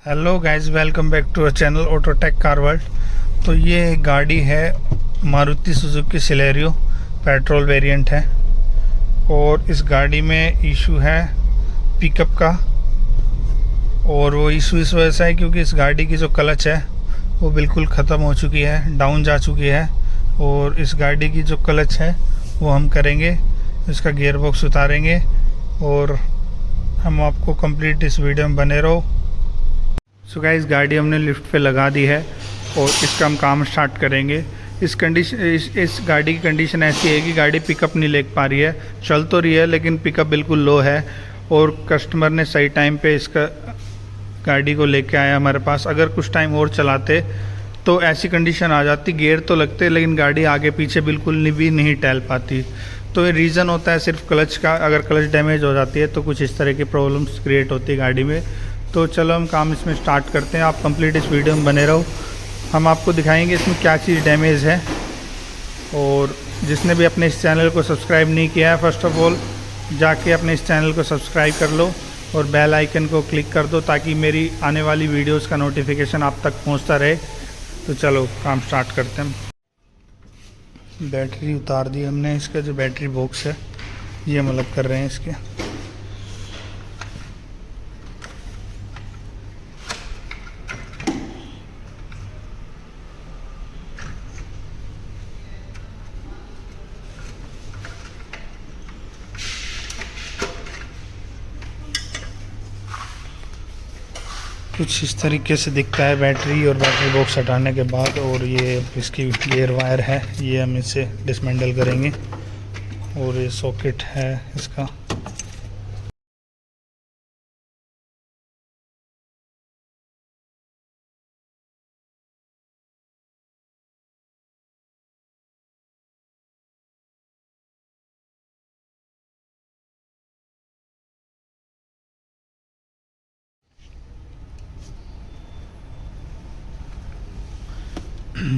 Hello guys, welcome back to a channel Autotech car world. तो ये गाड़ी है Maruti Suzuki Celerio, petrol variant है। और इस गाड़ी में इशू है पिकअप का। और वो इशू इस वजह से है क्योंकि इस गाड़ी की जो क्लच है वो बिल्कुल ख़त्म हो चुकी है, डाउन जा चुकी है। और इस गाड़ी की जो क्लच है वो हम करेंगे, इसका गियर बॉक्स उतारेंगे और हम आपको कंप्लीट इस वीडियो में बने रहो। सो गाइस, गाड़ी हमने लिफ्ट पे लगा दी है और इसका हम काम स्टार्ट करेंगे। इस गाड़ी की कंडीशन ऐसी है कि गाड़ी पिकअप नहीं ले पा रही है। चल तो रही है लेकिन पिकअप बिल्कुल लो है। और कस्टमर ने सही टाइम पे इसका गाड़ी को लेके आया हमारे पास। अगर कुछ टाइम और चलाते तो ऐसी कंडीशन आ जाती, गियर तो लगते लेकिन गाड़ी आगे पीछे बिल्कुल भी नहीं टहल पाती। तो ये रीज़न होता है सिर्फ क्लच का। अगर क्लच डैमेज हो जाती है तो कुछ इस तरह की प्रॉब्लम्स क्रिएट होती है गाड़ी में। तो चलो हम काम इसमें स्टार्ट करते हैं। आप कंप्लीट इस वीडियो में बने रहो, हम आपको दिखाएंगे इसमें क्या चीज़ डैमेज है। और जिसने भी अपने इस चैनल को सब्सक्राइब नहीं किया है, फर्स्ट ऑफ ऑल जाके अपने इस चैनल को सब्सक्राइब कर लो और बेल आइकन को क्लिक कर दो ताकि मेरी आने वाली वीडियोस का नोटिफिकेशन आप तक पहुंचता रहे। तो चलो काम स्टार्ट करते हैं। बैटरी उतार दी हमने, इसका जो बैटरी बॉक्स है ये हम अलग कर रहे हैं इसके। कुछ इस तरीके से दिखता है बैटरी और बैटरी बॉक्स हटाने के बाद। और ये इसकी गियर वायर है, ये हम इसे डिसमेंटल करेंगे। और ये सॉकेट है इसका।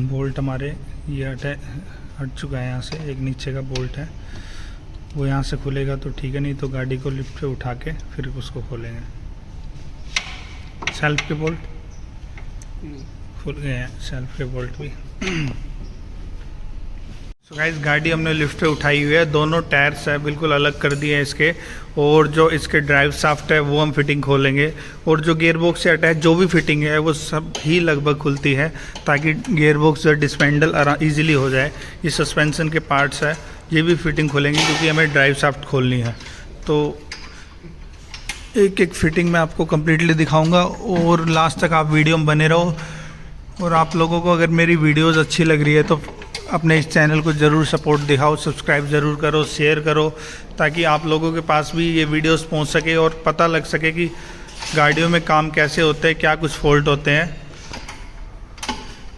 बोल्ट हमारे ये हट चुका है यहाँ से। एक नीचे का बोल्ट है वो यहाँ से खुलेगा तो ठीक है, नहीं तो गाड़ी को लिफ्ट पे उठा के फिर उसको खोलेंगे। सेल्फ के बोल्ट खुल गए हैं, सेल्फ के बोल्ट भी। सो गाइस, गाड़ी हमने लिफ्ट पे उठाई हुई है। दोनों टायर्स है बिल्कुल अलग कर दिए हैं इसके। और जो इसके ड्राइव शाफ्ट है वो हम फिटिंग खोलेंगे। और जो गियर बॉक्स से अटैच जो भी फिटिंग है वो सब ही लगभग खुलती है ताकि गियर बॉक्स जो डिसमेंडल ईजिली हो जाए। ये सस्पेंशन के पार्ट्स है, ये भी फिटिंग खोलेंगे क्योंकि हमें ड्राइव शाफ्ट खोलनी है। तो एक एक फिटिंग मैं आपको कम्प्लीटली दिखाऊँगा और लास्ट तक आप वीडियो में बने रहो। और आप लोगों को अगर मेरी वीडियोज़ अच्छी लग रही है तो अपने इस चैनल को ज़रूर सपोर्ट दिखाओ, सब्सक्राइब ज़रूर करो, शेयर करो ताकि आप लोगों के पास भी ये वीडियोस पहुंच सके और पता लग सके कि गाड़ियों में काम कैसे होते हैं, क्या कुछ फॉल्ट होते हैं।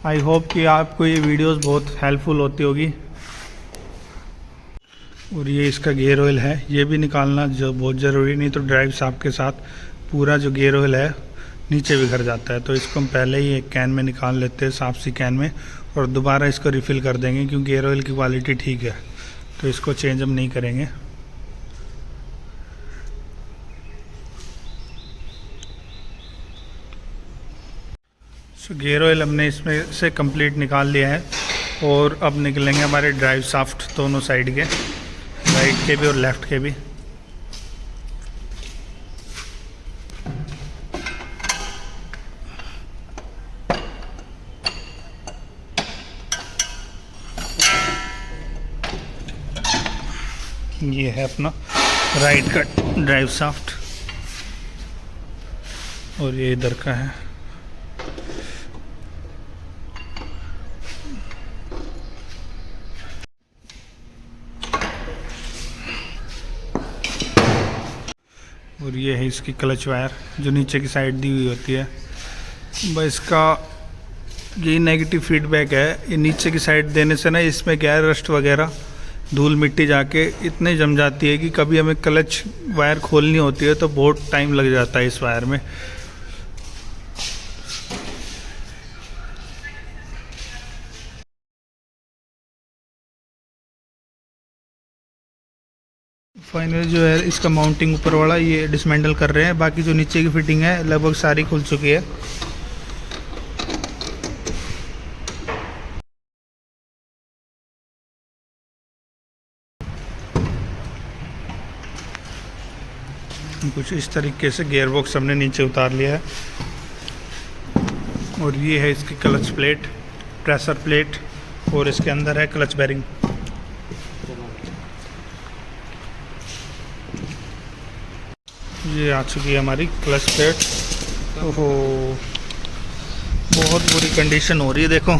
आई होप कि आपको ये वीडियोस बहुत हेल्पफुल होती होगी। और ये इसका गियर ऑयल है, ये भी निकालना जो बहुत ज़रूरी, नहीं तो ड्राइव शाफ्ट के साथ पूरा जो गियर ऑयल है नीचे बिखर जाता है। तो इसको हम पहले ही एक कैन में निकाल लेते हैं, साफ सी कैन में, और दोबारा इसको रिफ़िल कर देंगे क्योंकि गियर ऑयल की क्वालिटी ठीक है तो इसको चेंज हम नहीं करेंगे। सो गियर ऑयल हमने इसमें से कंप्लीट निकाल लिया है। और अब निकलेंगे हमारे ड्राइव शाफ्ट दोनों साइड के, राइट के भी और लेफ़्ट के भी। ये है अपना राइट का ड्राइव शाफ्ट और ये इधर का है। और ये है इसकी क्लच वायर जो नीचे की साइड दी हुई होती है। बस इसका यही नेगेटिव फीडबैक है, ये नीचे की साइड देने से ना इसमें क्या है, रस्ट वगैरह धूल मिट्टी जाके इतने जम जाती है कि कभी हमें क्लच वायर खोलनी होती है तो बहुत टाइम लग जाता है इस वायर में। फाइनली जो है इसका माउंटिंग ऊपर वाला ये डिसमेंटल कर रहे हैं। बाकी जो नीचे की फिटिंग है लगभग सारी खुल चुकी है। कुछ इस तरीके से गियर बॉक्स हमने नीचे उतार लिया है। और ये है इसकी क्लच प्लेट, प्रेशर प्लेट, और इसके अंदर है क्लच बेरिंग। ये आ चुकी है हमारी क्लच प्लेट। ओहो, बहुत बुरी कंडीशन हो रही है, देखो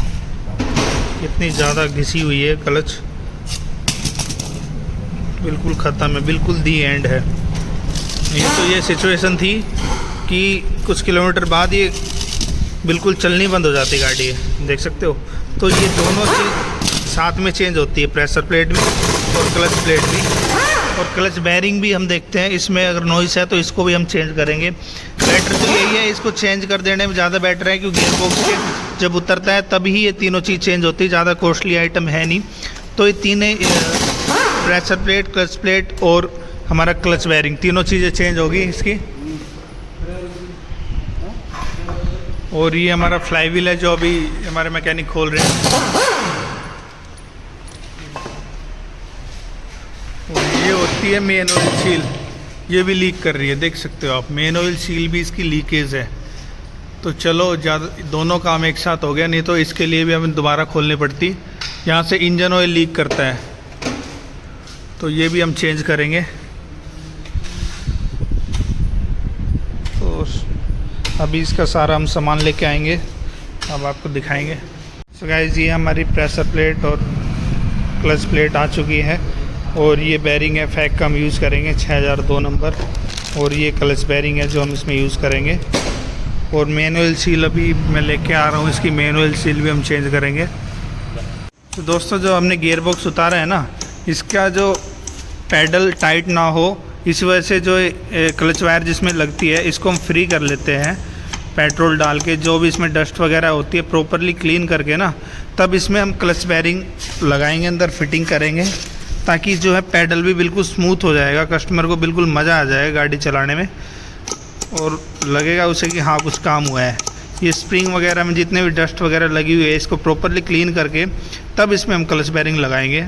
कितनी ज़्यादा घिसी हुई है क्लच, बिल्कुल ख़त्म है, बिल्कुल दी एंड है। ये सिचुएशन थी कि कुछ किलोमीटर बाद ये बिल्कुल चलनी बंद हो जाती गाड़ी है, देख सकते हो। तो ये दोनों चीज़ साथ में चेंज होती है, प्रेशर प्लेट भी और क्लच प्लेट भी। और क्लच बेरिंग भी हम देखते हैं, इसमें अगर नॉइस है तो इसको भी हम चेंज करेंगे। बेटर तो यही है, इसको चेंज कर देने में ज़्यादा बेटर है, क्योंकि गियर बॉक्स के जब उतरता है तभी ये तीनों चीज़ चेंज होती है, ज़्यादा कॉस्टली आइटम है नहीं। तो ये तीनों प्रेशर प्लेट, क्लच प्लेट और हमारा क्लच बेरिंग, तीनों चीज़ें चेंज होगी इसकी। और ये हमारा फ्लाई व्हील है जो अभी हमारे मैकेनिक खोल रहे हैं। और ये होती है मेन ऑयल सील, ये भी लीक कर रही है, देख सकते हो आप। मेन ऑयल सील भी इसकी लीकेज है। तो चलो ज़्यादा दोनों काम एक साथ हो गया, नहीं तो इसके लिए भी हमें दोबारा खोलनी पड़ती। यहाँ से इंजन ऑयल लीक करता है, तो ये भी हम चेंज करेंगे। तो अभी इसका सारा हम सामान लेके आएंगे, अब आपको दिखाएंगे। सो गाइस, ये हमारी प्रेशर प्लेट और क्लच प्लेट आ चुकी है। और ये बेरिंग है फैक का हम यूज़ करेंगे 6002 नंबर। और ये क्लच बेरिंग है जो हम इसमें यूज़ करेंगे। और मैनुअल सील अभी मैं लेके आ रहा हूँ, इसकी मैनुअल सील भी हम चेंज करेंगे। तो दोस्तों, जो हमने गियर बॉक्स उतारा है ना, इसका जो पैडल टाइट ना हो, इस वजह से जो क्लच वायर जिसमें लगती है इसको हम फ्री कर लेते हैं पेट्रोल डाल के। जो भी इसमें डस्ट वगैरह होती है प्रॉपरली क्लीन करके ना, तब इसमें हम क्लच बेरिंग लगाएंगे, अंदर फिटिंग करेंगे, ताकि जो है पैडल भी बिल्कुल स्मूथ हो जाएगा, कस्टमर को बिल्कुल मज़ा आ जाएगा गाड़ी चलाने में, और लगेगा उसे कि हाँ कुछ काम हुआ है। ये स्प्रिंग वगैरह में जितने भी डस्ट वगैरह लगी हुई है, इसको प्रॉपरली क्लीन करके तब इसमें हम क्लच बेरिंग लगाएंगे।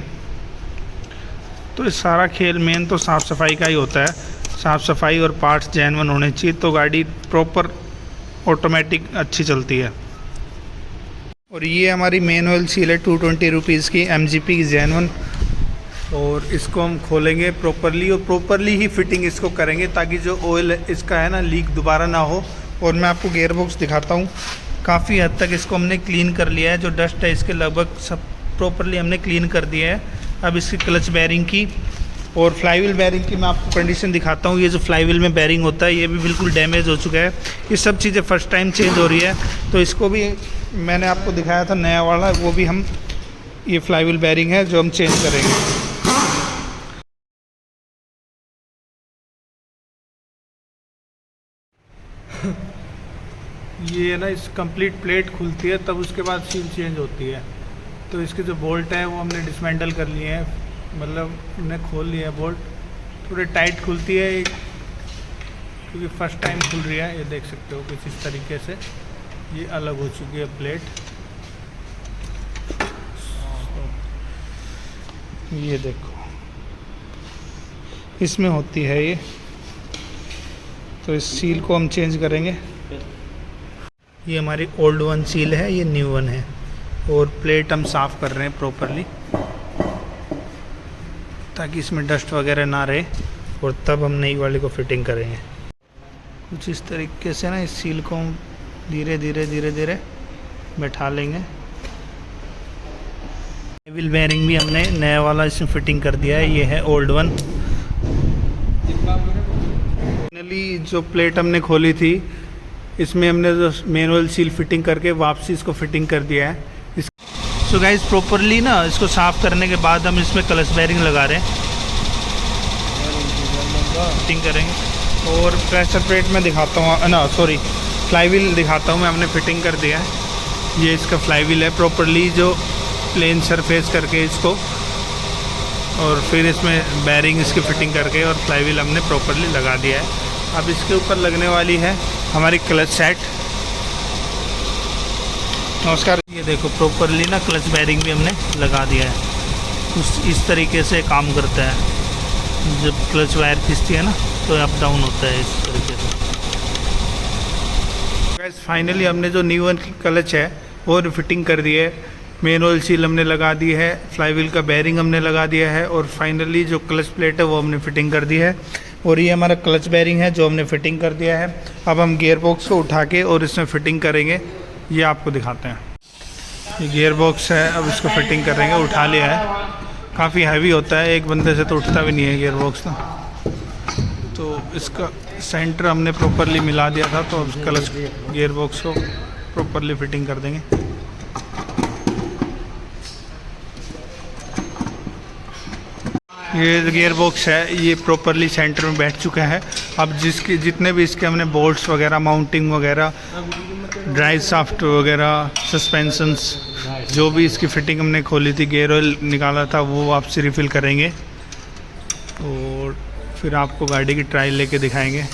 तो ये सारा खेल मेन तो साफ़ सफाई का ही होता है। साफ़ सफाई और पार्ट्स जेन्युइन होने चाहिए, तो गाड़ी प्रॉपर ऑटोमेटिक अच्छी चलती है। और ये हमारी मेन ऑयल सील है 220 रुपीज़ की, MGP की जेन्युइन। और इसको हम खोलेंगे प्रॉपरली, और प्रॉपरली ही फिटिंग इसको करेंगे, ताकि जो ऑयल इसका है ना लीक दोबारा ना हो। और मैं आपको गियर बॉक्स दिखाता हूँ, काफ़ी हद तक इसको हमने क्लीन कर लिया है। जो डस्ट है इसके लगभग सब प्रॉपरली हमने क्लीन कर दिया है। अब इसकी क्लच बेरिंग की और फ्लाईव्हील बेरिंग की मैं आपको कंडीशन दिखाता हूँ। ये जो फ्लाईव्हील में बेरिंग होता है ये भी बिल्कुल डैमेज हो चुका है। ये सब चीज़ें फर्स्ट टाइम चेंज हो रही है, तो इसको भी मैंने आपको दिखाया था नया वाला, वो भी हम, ये फ्लाईव्हील बेरिंग है जो हम चेंज करेंगे। ये ना इस कंप्लीट प्लेट खुलती है, तब उसके बाद सील चेंज होती है। तो इसके जो बोल्ट है वो हमने डिसमेंटल कर लिए हैं, मतलब हमने खोल लिया है बोल्ट। थोड़े टाइट खुलती है क्योंकि फर्स्ट टाइम खुल रही है। ये देख सकते हो कुछ इस तरीके से ये अलग हो चुकी है प्लेट। ये देखो इसमें होती है ये, तो इस सील को हम चेंज करेंगे। ये हमारी ओल्ड वन सील है, ये न्यू वन है। और प्लेट हम साफ़ कर रहे हैं प्रॉपरली, ताकि इसमें डस्ट वगैरह ना रहे, और तब हम नई वाली को फिटिंग करेंगे। कुछ इस तरीके से ना इस सील को हम धीरे धीरे बैठा लेंगे। व्हील बेयरिंग भी हमने नया वाला इसमें फिटिंग कर दिया है, ये है ओल्ड वन। फाइनली जो प्लेट हमने खोली थी, इसमें हमने जो मैनुअल सील फिटिंग करके वापसी इसको फिटिंग कर दिया है। सो गाइस, प्रॉपरली ना इसको साफ़ करने के बाद हम इसमें क्लच बेरिंग लगा रहे हैं, फिटिंग करेंगे। और प्रेशर प्लेट में दिखाता हूँ ना, सॉरी फ्लाई व्हील दिखाता हूँ मैं, हमने फिटिंग कर दिया है। ये इसका फ्लाई व्हील है, प्रॉपरली जो प्लेन सरफेस करके इसको और फिर इसमें बैरिंग इसकी फिटिंग करके और फ्लाई व्हील हमने प्रॉपरली लगा दिया है। अब इसके ऊपर लगने वाली है हमारी क्लच सेट। नमस्कार, ये देखो प्रॉपरली ना क्लच बैरिंग भी हमने लगा दिया है। इस तरीके से काम करता है, जब क्लच वायर खींचती है ना तो अप डाउन होता है इस तरीके से। गाइस फाइनली हमने जो न्यू वन की क्लच है वो फिटिंग कर दी है, मेन ऑयल सील हमने लगा दी है, फ्लाई व्हील का बैरिंग हमने लगा दिया है और फाइनली जो क्लच प्लेट है वो हमने फिटिंग कर दी है। और ये हमारा क्लच बैरिंग है जो हमने फिटिंग कर दिया है। अब हम गियर बॉक्स को उठा के और इसमें फिटिंग करेंगे, ये आपको दिखाते हैं। ये गियर बॉक्स है, अब इसको फिटिंग करेंगे। उठा लिया है, काफ़ी हैवी होता है, एक बंदे से तो उठता भी नहीं है गियर बॉक्स ना। तो इसका सेंटर हमने प्रॉपरली मिला दिया था, तो अब क्लच गियर बॉक्स को प्रॉपरली फिटिंग कर देंगे। ये गियर बॉक्स है, ये प्रॉपरली सेंटर में बैठ चुका है। अब जितने भी इसके हमने बोल्ट्स वगैरह, माउंटिंग वगैरह, ड्राइव शाफ्ट वगैरह, सस्पेंशंस, जो भी इसकी फिटिंग हमने खोली थी, गियर ऑयल निकाला था, वो आपसे रिफ़िल करेंगे और फिर आपको गाड़ी की ट्रायल लेके दिखाएंगे।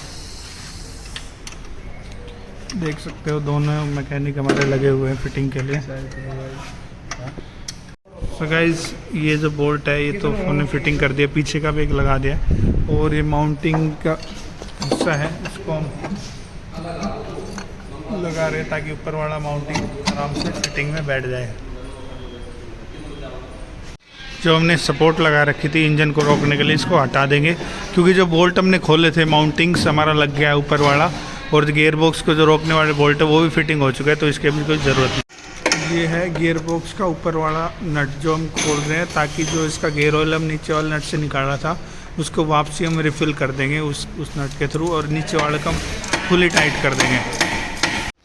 देख सकते हो दोनों मैकेनिक हमारे लगे हुए हैं फिटिंग के लिए। सो गाइस, ये जो बोल्ट है ये तो हमने फिटिंग कर दिया, पीछे का भी एक लगा दिया और ये माउंटिंग का हिस्सा है, इसको हम लगा रहे हैं ताकि ऊपर वाला माउंटिंग आराम से फिटिंग में बैठ जाए। जो हमने सपोर्ट लगा रखी थी इंजन को रोकने के लिए, इसको हटा देंगे क्योंकि जो बोल्ट हमने खोले थे माउंटिंग्स हमारा लग गया है ऊपर वाला, और गियर बॉक्स को जो रोकने वाले बोल्ट है वो भी फिटिंग हो चुका है, तो इसके भी कोई ज़रूरत नहीं। ये है गियर बॉक्स का ऊपर वाला नट जो हम खोल रहे हैं, ताकि जो इसका गियर ऑयल हम नीचे वाले नट से निकाला था उसको वापसी हम रिफ़िल कर देंगे उस नट के थ्रू, और नीचे वाले को हम फुली टाइट कर देंगे।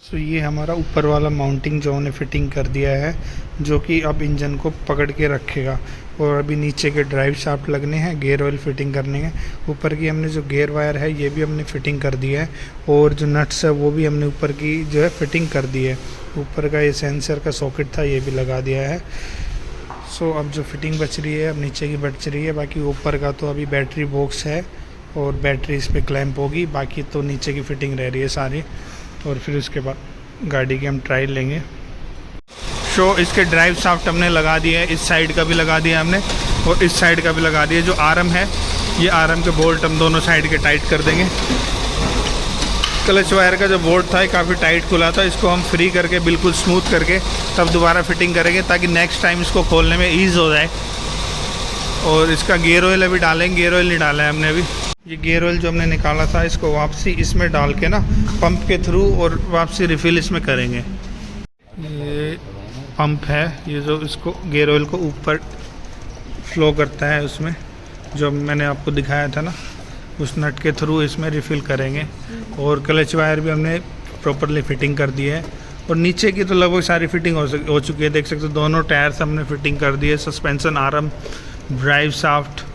सो ये हमारा ऊपर वाला माउंटिंग जो हमने फिटिंग कर दिया है, जो कि अब इंजन को पकड़ के रखेगा। और अभी नीचे के ड्राइव शाफ्ट लगने हैं, गियर ऑयल फिटिंग करने हैं। ऊपर की हमने जो गियर वायर है ये भी हमने फिटिंग कर दी है, और जो नट्स है वो भी हमने ऊपर की जो है फिटिंग कर दी है। ऊपर का ये सेंसर का सॉकेट था ये भी लगा दिया है। सो अब जो फिटिंग बच रही है अब नीचे की बच रही है, बाकी ऊपर का तो अभी बैटरी बॉक्स है और बैटरी इस पर क्लैंप होगी, बाकी तो नीचे की फिटिंग रह रही है सारी। और फिर उसके बाद गाड़ी की हम ट्रायल लेंगे। सो इसके ड्राइव शाफ्ट हमने लगा दिया है, इस साइड का भी लगा दिया हमने और इस साइड का भी लगा दिया। जो आर्म है ये आर्म के बोल्ट हम दोनों साइड के टाइट कर देंगे। क्लच वायर का जो बोल्ट था ये काफ़ी टाइट खुला था, इसको हम फ्री करके बिल्कुल स्मूथ करके तब दोबारा फिटिंग करेंगे ताकि नेक्स्ट टाइम इसको खोलने में ईज़ हो जाए। और इसका गियर ऑयल अभी डालेंगे, गियर ऑयल नहीं डाला है हमने अभी। ये गियर ऑयल जो हमने निकाला था इसको वापसी इसमें डाल के ना पंप के थ्रू और वापसी रिफ़िल इसमें करेंगे। ये पंप है, ये जो इसको गियर ऑयल को ऊपर फ्लो करता है, उसमें जो मैंने आपको दिखाया था ना उस नट के थ्रू इसमें रिफ़िल करेंगे। और क्लच वायर भी हमने प्रॉपरली फिटिंग कर दी है, और नीचे की तो लगभग सारी फिटिंग हो चुकी है। देख सकते हो दोनों टायर्स हमने फिटिंग कर दिए, suspension arm, drive shaft,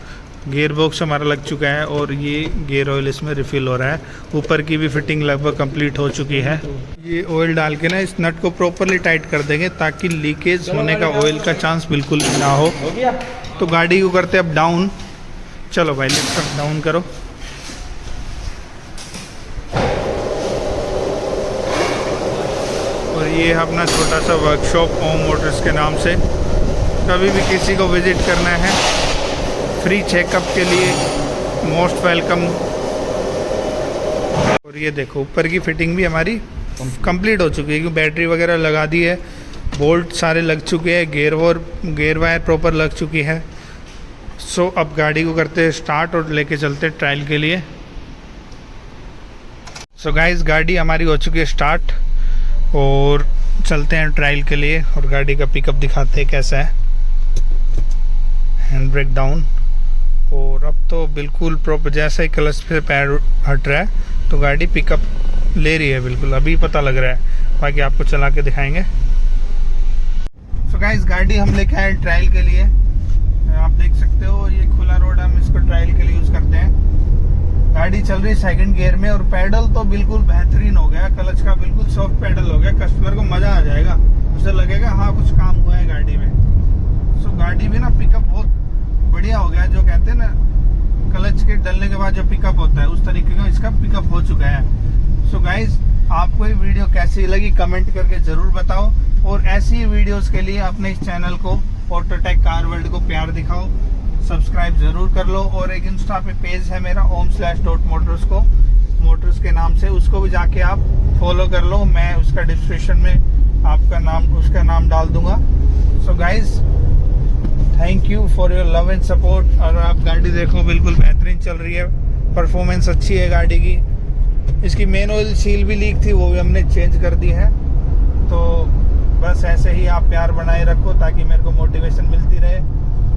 gear box हमारा लग चुका है और ये गियर ऑयल इसमें रिफ़िल हो रहा है। ऊपर की भी फिटिंग लगभग कंप्लीट हो चुकी है। ये ऑयल डाल के ना इस नट को प्रॉपरली टाइट कर देंगे ताकि लीकेज होने का ऑयल का चांस बिल्कुल भी ना हो। तो गाड़ी को करते अब डाउन। चलो भाई लिफ्ट डाउन करो। और ये है अपना छोटा सा वर्कशॉप ओम मोटर्स के नाम से। कभी भी किसी को विज़िट करना है फ्री चेकअप के लिए मोस्ट वेलकम। और ये देखो ऊपर की फिटिंग भी हमारी कंप्लीट हो चुकी है क्योंकि बैटरी वगैरह लगा दी है, बोल्ट सारे लग चुके हैं, गियर वायर प्रॉपर लग चुकी है। सो अब गाड़ी को करते हैं स्टार्ट और लेके चलते हैं ट्रायल के लिए। सो गाइस गाड़ी हमारी हो चुकी है स्टार्ट और चलते हैं ट्रायल के लिए और गाड़ी का पिकअप दिखाते हैं कैसा है। हैंड ब्रेक डाउन और अब तो बिल्कुल प्रॉपर जैसे ही क्लच पे पैर हट रहा है तो गाड़ी पिकअप ले रही है बिल्कुल, अभी पता लग रहा है, बाकी आपको चला के दिखाएंगे। सो गाइस गाड़ी हम लेके आए ट्रायल के लिए। आप देख सकते हो ये खुला रोड हम इसको ट्रायल के लिए यूज़ करते हैं। गाड़ी चल रही सेकंड गियर में और पैडल तो बिल्कुल बेहतरीन हो गया, क्लच का बिल्कुल सॉफ्ट पैडल हो गया। कस्टमर को मज़ा आ जाएगा, उसे लगेगा हाँ कुछ काम हुआ है गाड़ी में। सो गाड़ी में ना पिकअप बहुत बढ़िया हो गया, जो कहते हैं ना क्लच के डलने के बाद जो पिकअप होता है उस तरीके का इसका पिकअप हो चुका है। सो गाइज, आपको ये वीडियो कैसी लगी कमेंट करके जरूर बताओ, और ऐसी ही वीडियोस के लिए अपने इस चैनल को ऑटोटेक कार वर्ल्ड को प्यार दिखाओ, सब्सक्राइब जरूर कर लो। और एक इंस्टा पे पेज है मेरा om/.motorsco के नाम से, उसको भी जाके आप फॉलो कर लो। मैं उसका डिस्क्रिप्शन में आपका उसका नाम डाल दूंगा। So guys, thank you for your love and support. और आप गाड़ी देखो, बिल्कुल बेहतरीन चल रही है, परफॉर्मेंस अच्छी है गाड़ी की। इसकी मेन ऑयल सील भी लीक थी, वो भी हमने चेंज कर दी है। तो बस ऐसे ही आप प्यार बनाए रखो ताकि मेरे को मोटिवेशन मिलती रहे,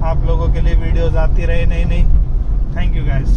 आप लोगों के लिए वीडियोस आती रहे नई नई। Thank you guys.